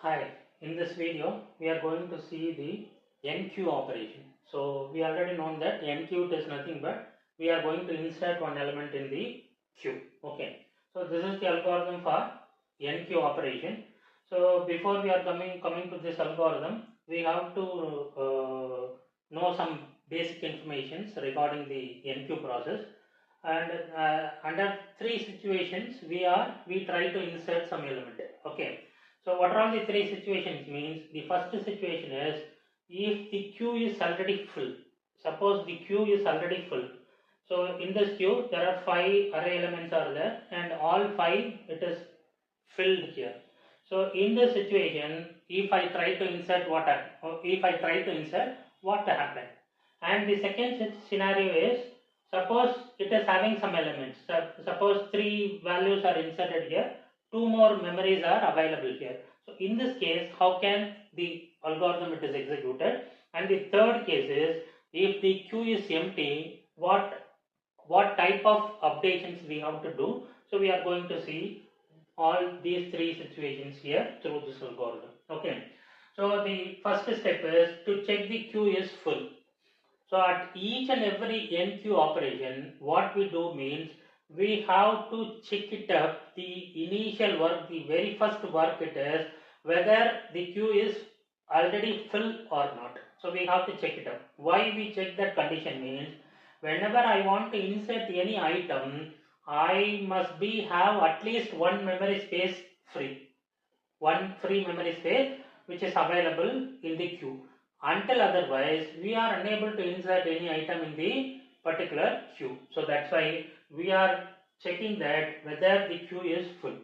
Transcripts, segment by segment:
Hi, in this video we are going to see the Enqueue operation. So we already know that Enqueue is nothing but we are going to insert one element in the queue. Okay, so this is the algorithm for Enqueue operation. So before we are coming to this algorithm, we have to know some basic information regarding the Enqueue process. And under three situations we try to insert some element. Okay, so what are all the three situations means? The first situation is if the queue is already full. Suppose the queue is already full. So in this queue there are 5 array elements are there and all 5 it is filled here. So in this situation, if I try to insert what happened? And the second scenario is suppose it is having some elements. Suppose 3 values are inserted here, 2 more memories are available here. So in this case, how can the algorithm it is executed? And the third case is if the queue is empty, what type of updations we have to do. So we are going to see all these three situations here through this algorithm. Okay, so the first step is to check the queue is full. So at each and every Enqueue operation, what we do means we have to check it up, the initial work, the very first work it is, whether the queue is already full or not. So we have to check it up. Why we check that condition means, whenever I want to insert any item, I must have at least one memory space free. One free memory space which is available in the queue. Until otherwise, we are unable to insert any item in the particular queue. So that's why we are checking that whether the queue is full.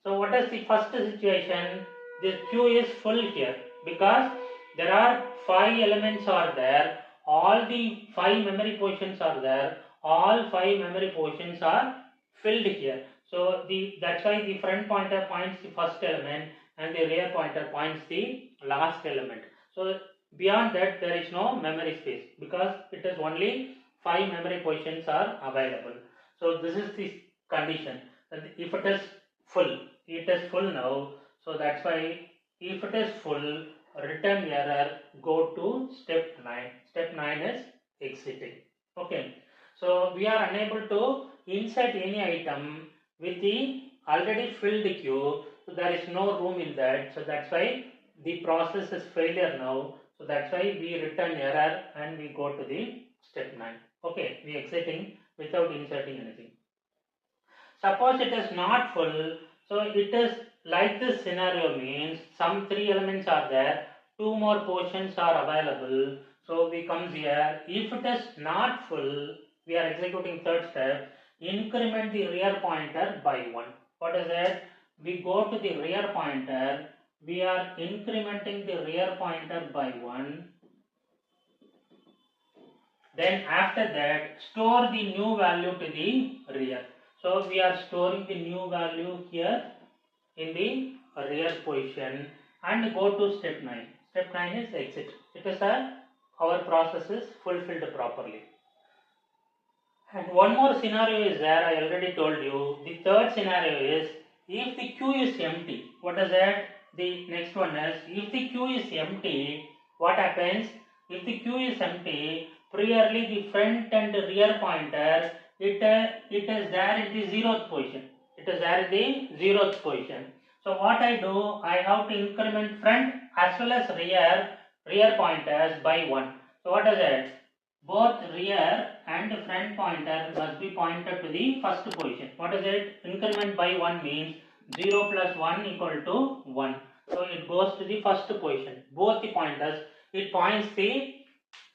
So what is the first situation? This queue is full here because there are 5 elements are there. All the 5 memory positions are there. All 5 memory positions are filled here. So that's why the front pointer points the first element and the rear pointer points the last element. So beyond that there is no memory space because it is only 5 memory positions are available. So this is the condition. If it is full now, so that's why if it is full, return error, go to step 9. Step 9 is exiting. Okay, so we are unable to insert any item with the already filled queue, so there is no room in that. So that's why the process is failure now. So that's why we return error and we go to the step 9. Okay, we exiting without inserting anything. Suppose it is not full, so it is like this scenario means some 3 elements are there, 2 more portions are available. So we comes here, if it is not full, we are executing third step, increment the rear pointer by 1. What is it? We go to the rear pointer, we are incrementing the rear pointer by 1. Then after that, store the new value to the rear. So we are storing the new value here in the rear position and go to step 9. Step 9 is exit. It is our process is fulfilled properly. And one more scenario is there, I already told you. The third scenario is if the queue is empty. What is that? The next one is if the queue is empty, what happens? If the queue is empty, priorly the front and rear pointer, it is there in the 0th position. It is there in the 0th position. So what I do, I have to increment front as well as rear pointers by 1. So what is it? Both rear and front pointer must be pointed to the first position. What is it? Increment by 1 means 0 plus 1 equal to 1. So it goes to the first position. Both the pointers, it points the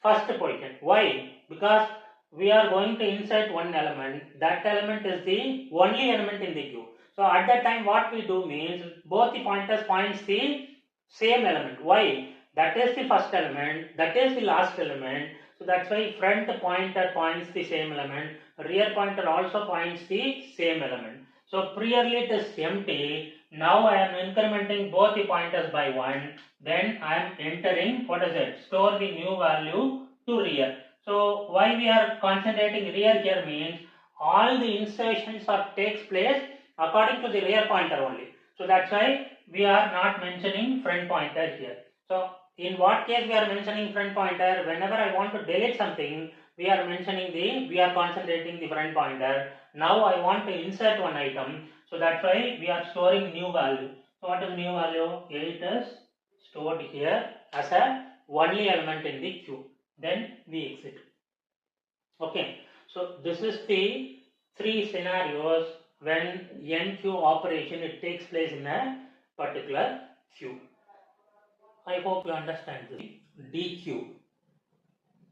first position. Why? Because we are going to insert one element. That element is the only element in the queue. So at that time what we do means both the pointers points the same element. Why? That is the first element, that is the last element. So that's why front pointer points the same element, rear pointer also points the same element. So priorly it is empty. Now I am incrementing both the pointers by 1. Then I am entering, what is it? Store the new value to rear. So why we are concentrating rear here means all the insertions takes place according to the rear pointer only. So that's why we are not mentioning front pointer here. So in what case we are mentioning front pointer? Whenever I want to delete something, we are concentrating the front pointer. Now I want to insert one item, so that's why we are storing new value. So what is new value? 8 is stored here as a only element in the queue. Then we exit. Okay, so this is the three scenarios when Enqueue operation it takes place in a particular queue. I hope you understand this. Dequeue.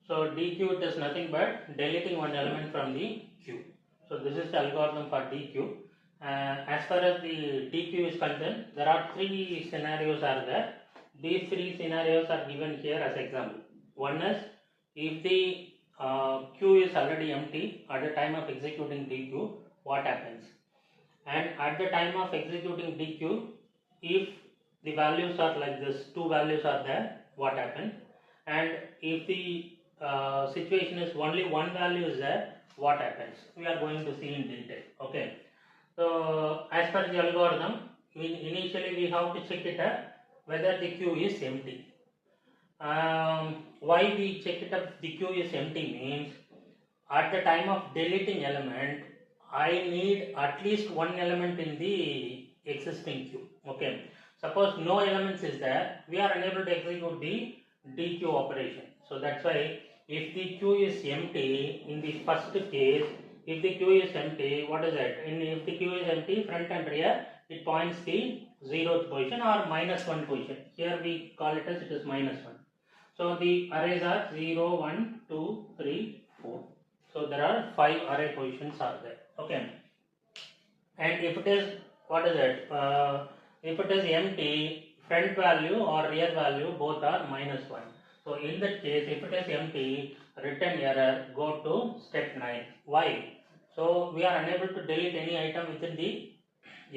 So dequeue is nothing but deleting one element from the queue. So this is the algorithm for dequeue. As far as the dequeue is concerned, there are three scenarios are there. These three scenarios are given here as example. One is if the queue is already empty at the time of executing dequeue, what happens? And at the time of executing dequeue, if the values are like this, two values are there, what happens? And if the situation is only one value is there, what happens? We are going to see in detail. Okay. So as per the algorithm, initially we have to check it up whether the queue is empty. Why we check it up the queue is empty means at the time of deleting element, I need at least one element in the existing queue. Okay. Suppose no elements is there, we are unable to execute the dequeue operation. So that's why if the queue is empty, in the first case, if the queue is empty, what is it? If the queue is empty, front and rear, it points the 0th position or -1 position. Here we call it as it is -1. So the arrays are 0, 1, 2, 3, 4. So there are 5 array positions are there. Okay. And if it is, what is it? If it is empty, front value or rear value both are -1. So in that case, if it is empty, return error, go to step 9. Why? So we are unable to delete any item within the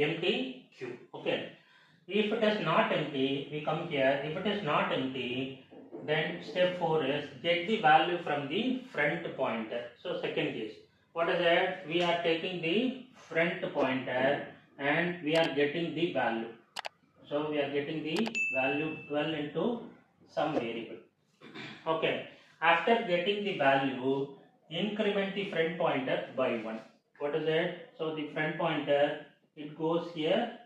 empty queue. Okay. If it is not empty, we come here. If it is not empty, then step 4 is get the value from the front pointer. So second case, what is that? We are taking the front pointer and we are getting the value. So we are getting the value 12 into some variable. Okay. After getting the value, increment the front pointer by 1. What is it? So the front pointer, it goes here,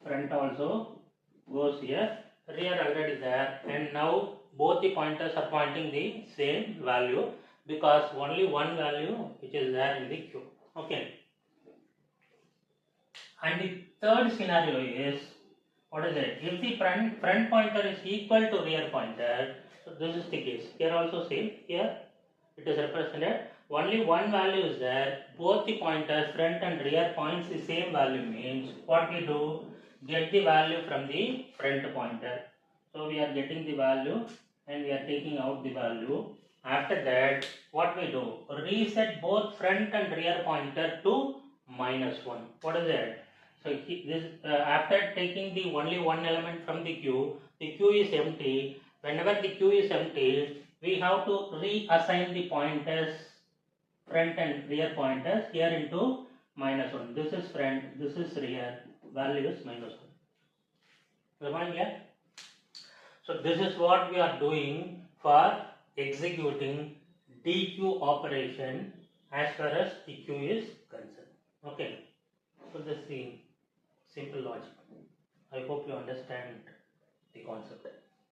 front also goes here, rear already there, and now both the pointers are pointing the same value because only one value which is there in the queue. Okay. And the third scenario is, what is it? If the front pointer is equal to rear pointer, so this is the case. Here also same. Here it is represented. Only one value is there. Both the pointers, front and rear, points the same value means what we do? Get the value from the front pointer. So we are getting the value and we are taking out the value. After that, what we do? Reset both front and rear pointer to -1. What is that? So after taking the only one element from the queue is empty. Whenever the queue is empty, we have to reassign the pointers, front and rear pointers here into -1. This is front, this is rear, value is -1. Remind? So this is what we are doing for executing dequeue operation as far as the queue is concerned. Okay. So this is the simple logic. I hope you understand the concept.